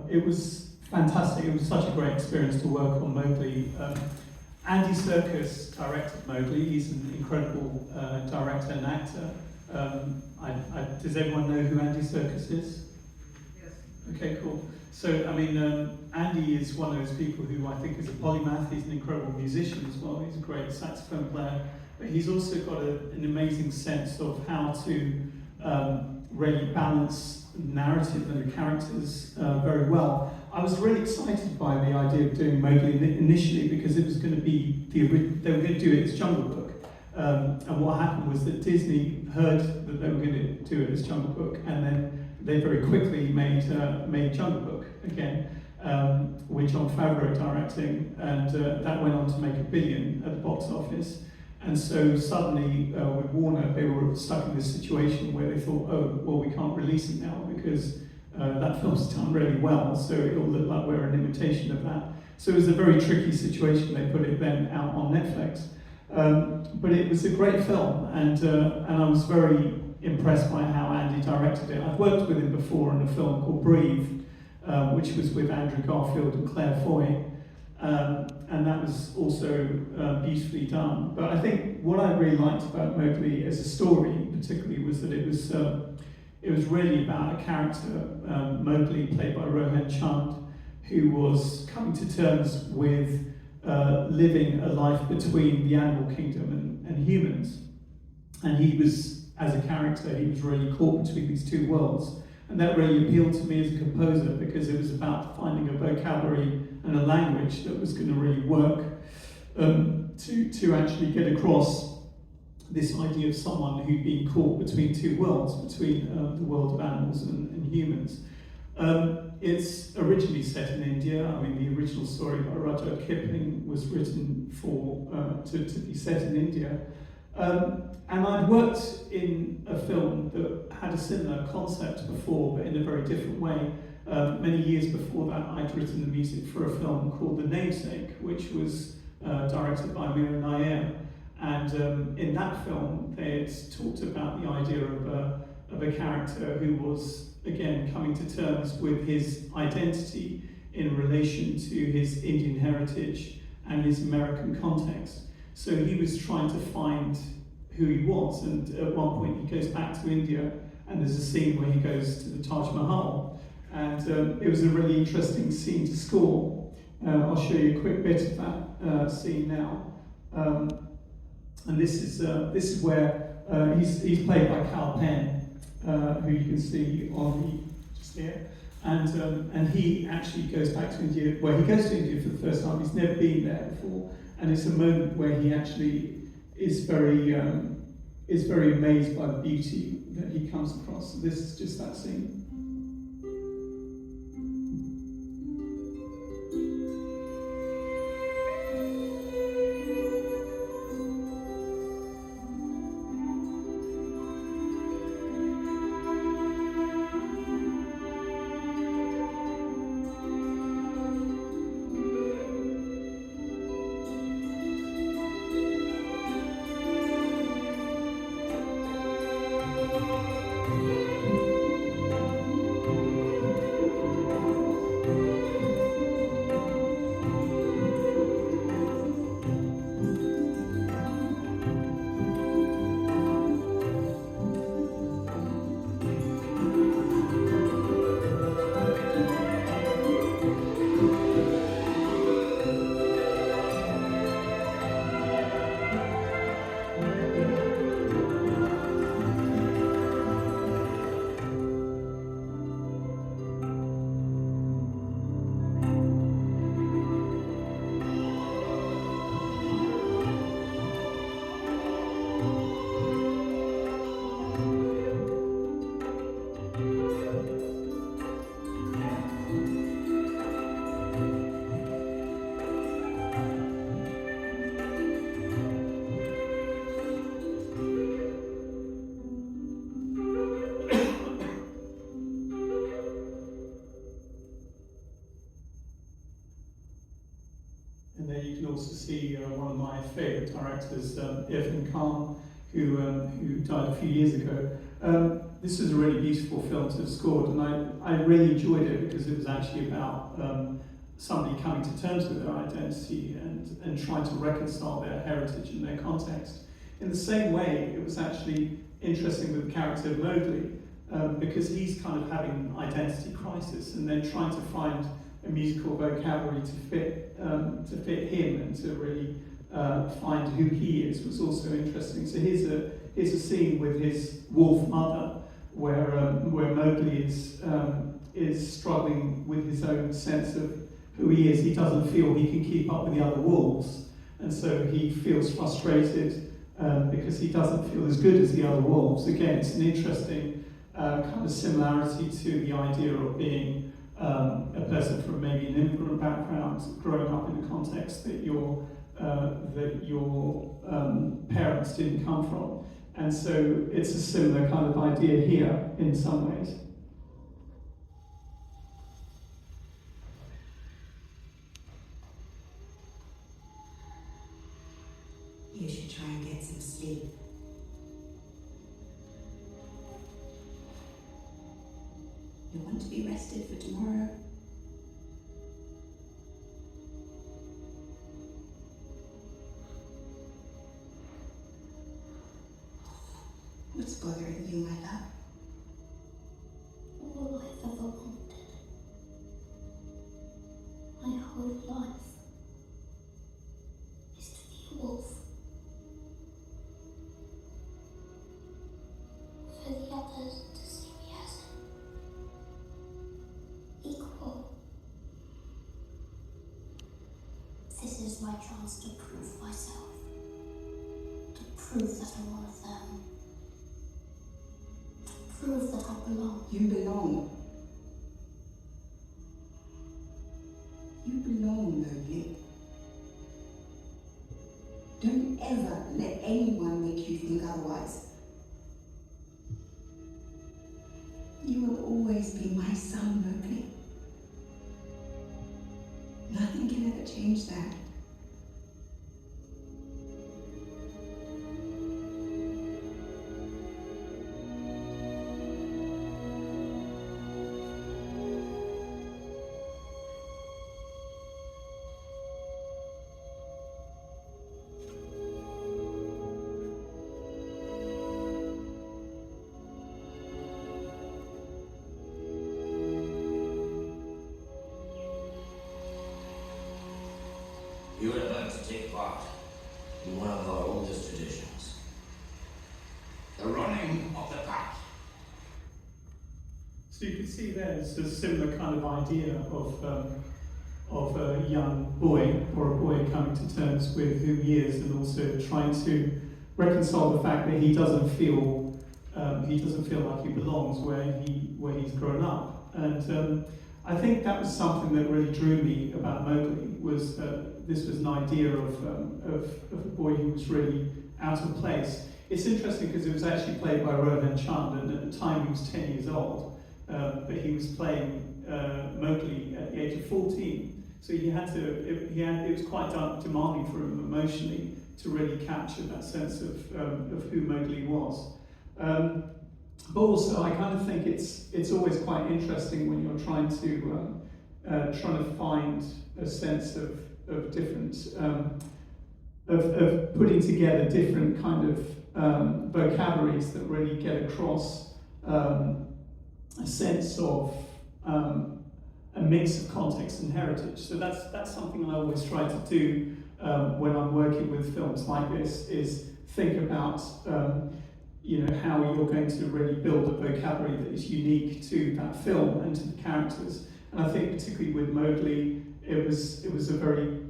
it was fantastic. It was such a great experience to work on Mowgli. Andy Serkis directed Mowgli. He's an incredible director and actor. Does everyone know who Andy Serkis is? Yes. Okay, cool. So, I mean, Andy is one of those people who I think is a polymath. He's an incredible musician as well. He's a great saxophone player. But he's also got an amazing sense of how to really balance narrative and the characters very well. I was really excited by the idea of doing Mowgli initially because it was going to be they were going to do it as Jungle Book, and what happened was that Disney heard that they were going to do it as Jungle Book, and then they very quickly made Jungle Book again, with Jon Favreau directing, and that went on to make $1 billion at the box office. And so suddenly, with Warner, they were stuck in this situation where they thought, oh, well, we can't release it now because that film's done really well, so it'll look like we're an imitation of that. So it was a very tricky situation. They put it then out on Netflix. But it was a great film, and I was very impressed by how Andy directed it. I'd worked with him before in a film called Breathe, which was with Andrew Garfield and Claire Foy. And that was also beautifully done. But I think what I really liked about Mowgli as a story, particularly, was that it was really about a character, Mowgli, played by Rohan Chand, who was coming to terms with living a life between the animal kingdom and humans. And he was, as a character, he was really caught between these two worlds. And that really appealed to me as a composer because it was about finding a vocabulary and a language that was going to really work to actually get across this idea of someone who'd been caught between two worlds, between the world of animals and humans. It's originally set in India. I mean, the original story by Rudyard Kipling was written to be set in India. And I'd worked in a film that had a similar concept before, but in a very different way. Many years before that, I'd written the music for a film called The Namesake, which was directed by Mira Nair. And in that film, they had talked about the idea of a character who was, again, coming to terms with his identity in relation to his Indian heritage and his American context. So he was trying to find who he was, and at one point he goes back to India, and there's a scene where he goes to the Taj Mahal, and it was a really interesting scene to score. I'll show you a quick bit of that scene now, and this is where he's played by Cal Penn, who you can see on just here, and he actually goes back to India. Well, he goes to India for the first time. He's never been there before, and it's a moment where he actually is very amazed by the beauty that he comes across. So this is just that scene. And there you can also see one of my favourite directors, Irfan Khan, who died a few years ago. this was a really beautiful film to have scored, and I really enjoyed it because it was actually about somebody coming to terms with their identity and trying to reconcile their heritage and their context. In the same way, it was actually interesting with the character of Mowgli, because he's kind of having an identity crisis and then trying to find a musical vocabulary to fit him and to really find who he is was also interesting. So here's a scene with his wolf mother where Mowgli is struggling with his own sense of who he is. He doesn't feel he can keep up with the other wolves, and so he feels frustrated because he doesn't feel as good as the other wolves. Again, it's an interesting kind of similarity to the idea of being a person from maybe an immigrant background, growing up in a context that your parents didn't come from. And so it's a similar kind of idea here in some ways. You should try and get some sleep. You want to be rested for tomorrow? What's bothering you, my love? All I've ever wanted, my whole life, is to be a wolf. For the others to see me as an equal. This is my chance to prove myself, to prove that I'm one of them. Prove that I belong. You belong. You belong, Mowgli. Don't ever let anyone make you think otherwise. You will always be my son, Mowgli. Nothing can ever change that. You are about to take part in one of our oldest traditions, the running of the pack. So you can see there's a similar kind of idea of a young boy or a boy coming to terms with who he is and also trying to reconcile the fact that he doesn't feel like he belongs where he's grown up. And I think that was something that really drew me about Mowgli, was this was an idea of a boy who was really out of place. It's interesting because it was actually played by Rohan Chand, and at the time he was 10 years old, but he was playing Mowgli at the age of 14. So it was quite demanding for him emotionally to really capture that sense of who Mowgli was. But also, I kind of think it's always quite interesting when you're trying to find a sense of different of putting together different kind of vocabularies that really get across a sense of a mix of context and heritage. So that's something I always try to do when I'm working with films like this, is think about how you're going to really build a vocabulary that is unique to that film and to the characters. And I think particularly with Mowgli, it was a very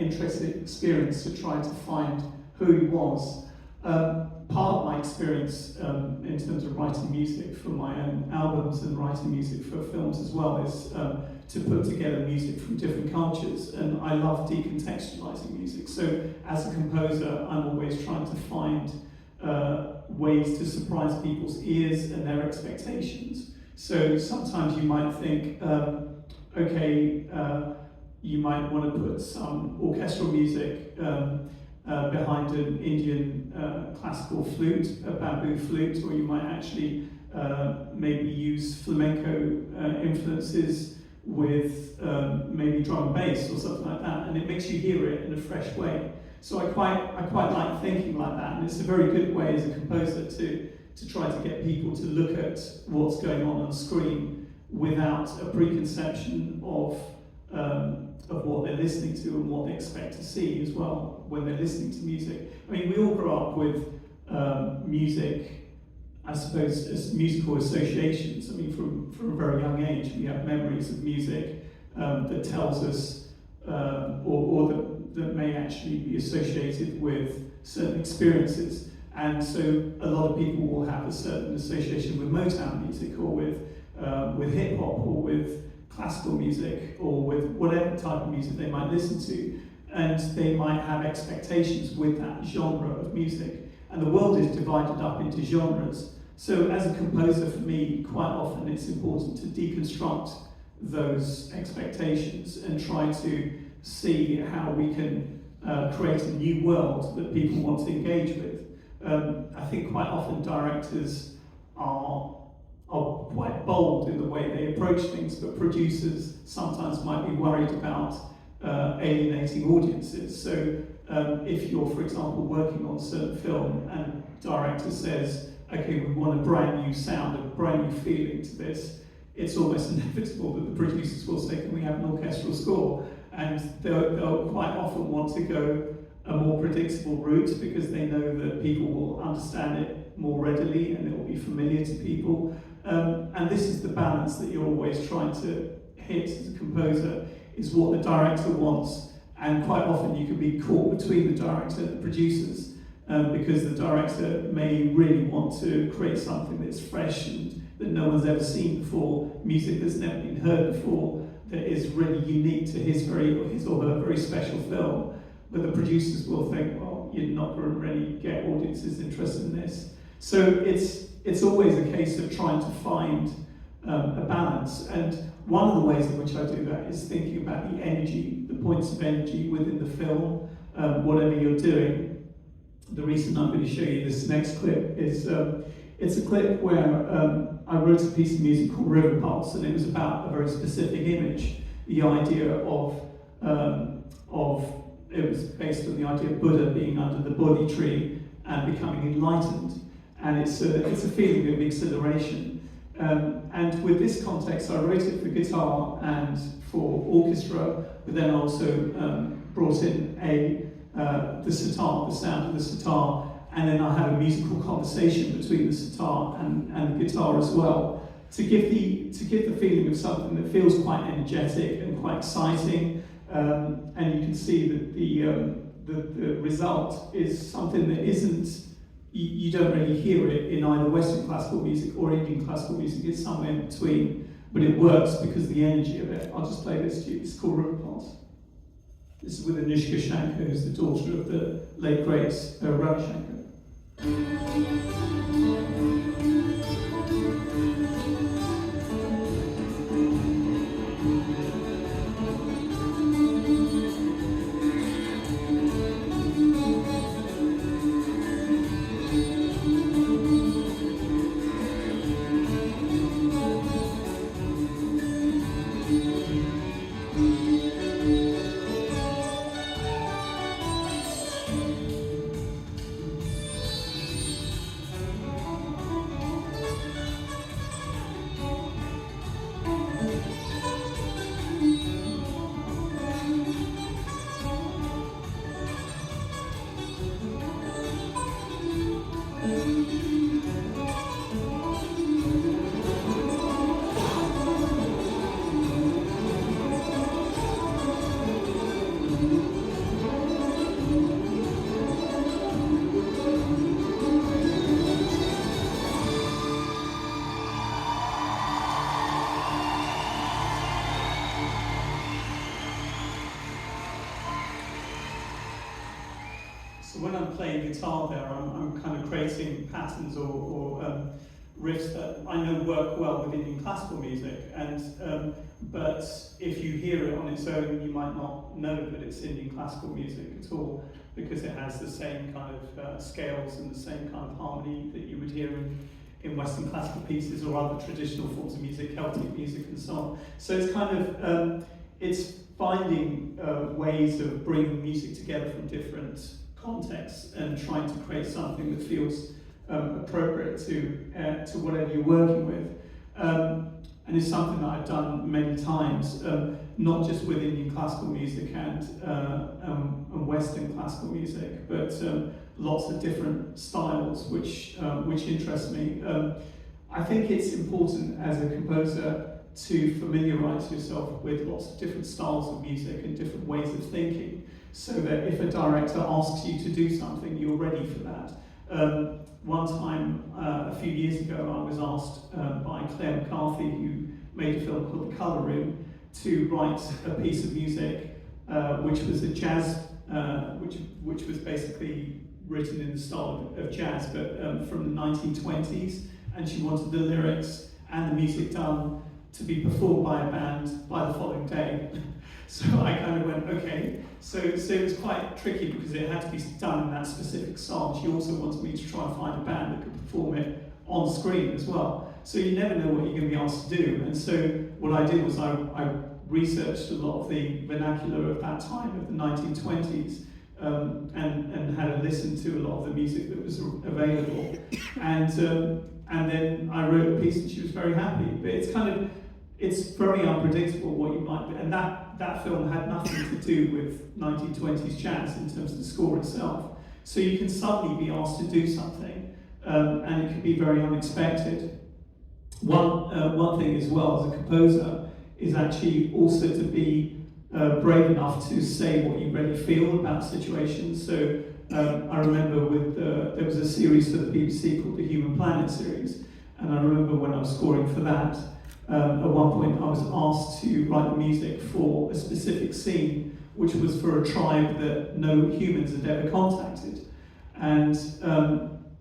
interesting experience to try to find who he was. Part of my experience in terms of writing music for my own albums and writing music for films as well is to put together music from different cultures, and I love decontextualizing music. So as a composer, I'm always trying to find ways to surprise people's ears and their expectations. So sometimes you might think, you might want to put some orchestral music behind an Indian classical flute, a bamboo flute, or you might actually maybe use flamenco influences with maybe drum and bass or something like that, and it makes you hear it in a fresh way. So I quite like thinking like that, and it's a very good way as a composer to try to get people to look at what's going on screen without a preconception of what they're listening to and what they expect to see as well when they're listening to music. I mean, we all grow up with music, I suppose, as musical associations. I mean, from a very young age, we have memories of music that tells us, or that may actually be associated with certain experiences. And so a lot of people will have a certain association with Motown music, or with hip hop, or with classical music, or with whatever type of music they might listen to, and they might have expectations with that genre of music. And the world is divided up into genres. So as a composer, for me, quite often it's important to deconstruct those expectations and try to see how we can create a new world that people want to engage with. I think quite often directors are quite bold in the way they approach things, but producers sometimes might be worried about alienating audiences. So if you're, for example, working on a certain film and the director says, okay, we want a brand new sound, a brand new feeling to this, it's almost inevitable that the producers will say, can we have an orchestral score? And they'll quite often want to go a more predictable route because they know that people will understand it more readily and it will be familiar to people. And this is the balance that you're always trying to hit as a composer, is what the director wants. And quite often you can be caught between the director and the producers because the director may really want to create something that's fresh and that no one's ever seen before, music that's never been heard before, that is really unique to his or her very special film. But the producers will think, well, you're not going to really get audiences interested in this. So it's always a case of trying to find a balance. And one of the ways in which I do that is thinking about the energy, the points of energy within the film, whatever you're doing. The reason I'm going to show you this next clip is it's a clip where I wrote a piece of music called River Pulse, and it was about a very specific image, the idea of it was based on the idea of Buddha being under the Bodhi tree and becoming enlightened. And it's a feeling of exhilaration. And with this context, I wrote it for guitar and for orchestra, but then also brought in the sitar, the sound of the sitar, and then I had a musical conversation between the sitar and the guitar as well, to give the feeling of something that feels quite energetic and quite exciting. And you can see that the result is something that isn't, you don't really hear it in either Western classical music or Indian classical music. It's somewhere in between, but it works because of the energy of it. I'll just play this to you. It's called River Pulse. This is with Anushka Shankar, who's the daughter of the late great Ravi Shankar. So when I'm playing guitar there, I'm kind of creating patterns or riffs that I know work well with Indian classical music, and but if you hear it on its own, you might not know that it's Indian classical music at all, because it has the same kind of scales and the same kind of harmony that you would hear in Western classical pieces or other traditional forms of music, Celtic music and so on. So it's kind of, it's finding ways of bringing music together from different contexts and trying to create something that feels appropriate to whatever you're working with. And it's something that I've done many times, not just with Indian classical music and Western classical music, but lots of different styles which interest me. I think it's important as a composer to familiarise yourself with lots of different styles of music and different ways of thinking, so that if a director asks you to do something, you're ready for that. One time, a few years ago, I was asked by Claire McCarthy, who made a film called The Colour Room, to write a piece of music which was a jazz, which was basically written in the style of jazz, but from the 1920s, and she wanted the lyrics and the music done to be performed by a band by the following day. So I kind of went, okay. So it was quite tricky because it had to be done in that specific style. She also wanted me to try and find a band that could perform it on screen as well. So you never know what you're going to be asked to do. And so what I did was I researched a lot of the vernacular of that time, of the 1920s, and had a listen to a lot of the music that was available. And then I wrote a piece and she was very happy. But it's very unpredictable what you might be. And that film had nothing to do with 1920s jazz in terms of the score itself. So you can suddenly be asked to do something, and it can be very unexpected. One thing as well as a composer is actually also to be brave enough to say what you really feel about situations. So I remember there was a series for the BBC called the Human Planet series, and I remember when I was scoring for that, at one point I was asked to write the music for a specific scene, which was for a tribe that no humans had ever contacted. And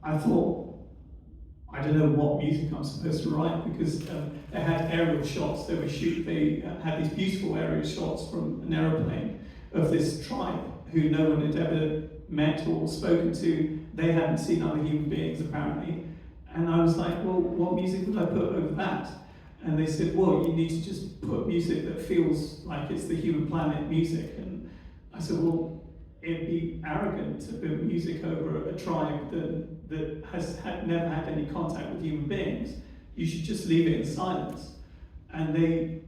I thought, I don't know what music I'm supposed to write, because they had aerial shots. They had these beautiful aerial shots from an aeroplane of this tribe who no one had ever met or spoken to. They hadn't seen other human beings apparently. And I was like, well, what music would I put over that? And they said, well, you need to just put music that feels like it's the Human Planet music. And I said, well, it'd be arrogant to put music over a tribe that had never had any contact with human beings. You should just leave it in silence. And they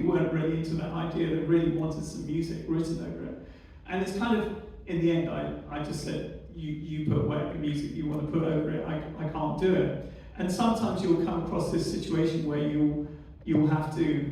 weren't really into that idea. They really wanted some music written over it. And it's kind of, in the end, I just said, you put whatever music you want to put over it. I can't do it. And sometimes you'll come across this situation where you'll have to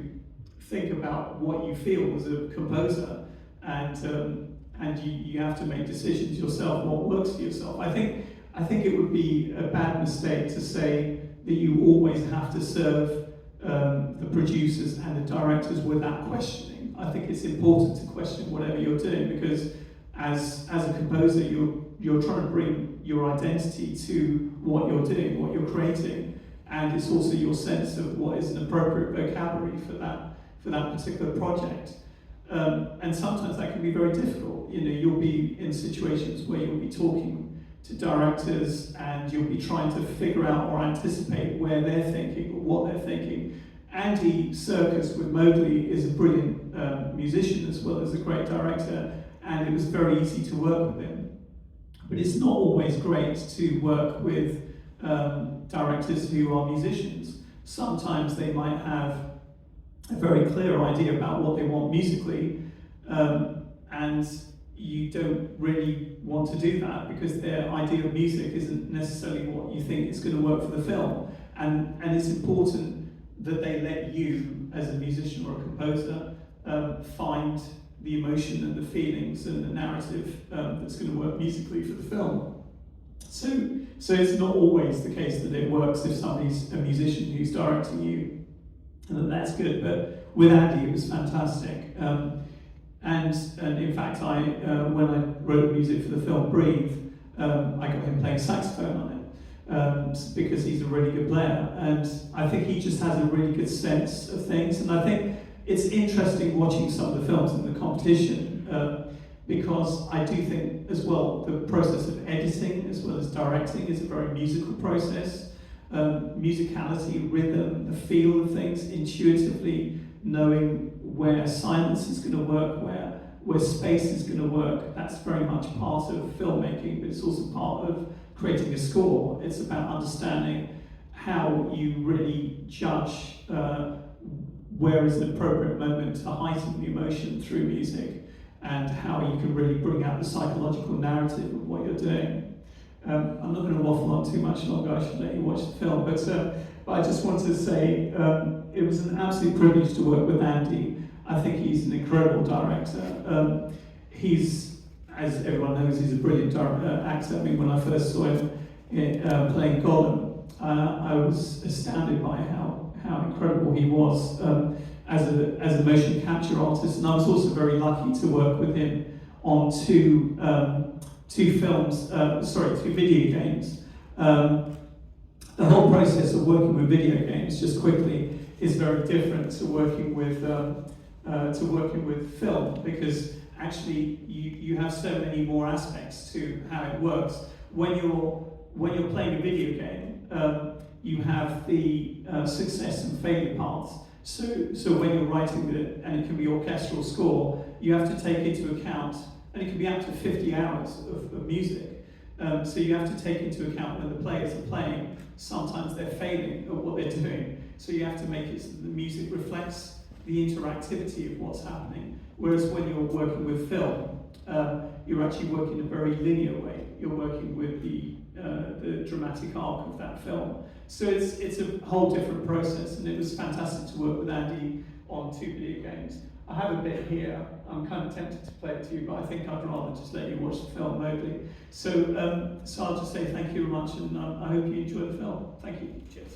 think about what you feel as a composer, and you have to make decisions yourself, what works for yourself. I think it would be a bad mistake to say that you always have to serve the producers and the directors without questioning. I think it's important to question whatever you're doing, because as a composer, you're trying to bring your identity to what you're doing, what you're creating, and it's also your sense of what is an appropriate vocabulary for that particular project. And sometimes that can be very difficult. You'll be in situations where you'll be talking to directors and you'll be trying to figure out or anticipate where they're thinking or what they're thinking. Andy Serkis with Mowgli is a brilliant musician as well as a great director, and it was very easy to work with him. But it's not always great to work with directors who are musicians. Sometimes they might have a very clear idea about what they want musically, and you don't really want to do that because their idea of music isn't necessarily what you think is going to work for the film. And it's important that they let you, as a musician or a composer, find the emotion and the feelings and the narrative that's going to work musically for the film. So it's not always the case that it works if somebody's a musician who's directing you, and that's good. But with Andy, it was fantastic. And in fact, when I wrote music for the film Breathe, I got him playing saxophone on it because he's a really good player, and I think he just has a really good sense of things. And I think it's interesting watching some of the films in the competition because I do think as well the process of editing as well as directing is a very musical process. musicality, rhythm, the feel of things, intuitively knowing where silence is going to work, where space is going to work. That's very much part of filmmaking, but it's also part of creating a score. It's about understanding how you really judge where is an appropriate moment to heighten the emotion through music, and how you can really bring out the psychological narrative of what you're doing. I'm not going to waffle on too much longer, I should let you watch the film, but I just wanted to say it was an absolute privilege to work with Andy. I think he's an incredible director. He's, as everyone knows, he's a brilliant actor. I mean, when I first saw him playing Gollum, I was astounded by how incredible he was as a motion capture artist, and I was also very lucky to work with him on two video games. The whole process of working with video games, just quickly, is very different to working with film, because actually you have so many more aspects to how it works. When you're playing a video game, you have the success and failure parts. So when you're writing it, and it can be orchestral score, you have to take into account, and it can be up to 50 hours of music. So you have to take into account when the players are playing, sometimes they're failing at what they're doing. So you have to make it so that the music reflects the interactivity of what's happening. Whereas when you're working with film, you're actually working in a very linear way. You're working with the dramatic arc of that film. So it's a whole different process, and it was fantastic to work with Andy on two video games. I have a bit here. I'm kind of tempted to play it to you, but I think I'd rather just let you watch the film, Mowgli. So I'll just say thank you very much, and I hope you enjoy the film. Thank you. Cheers.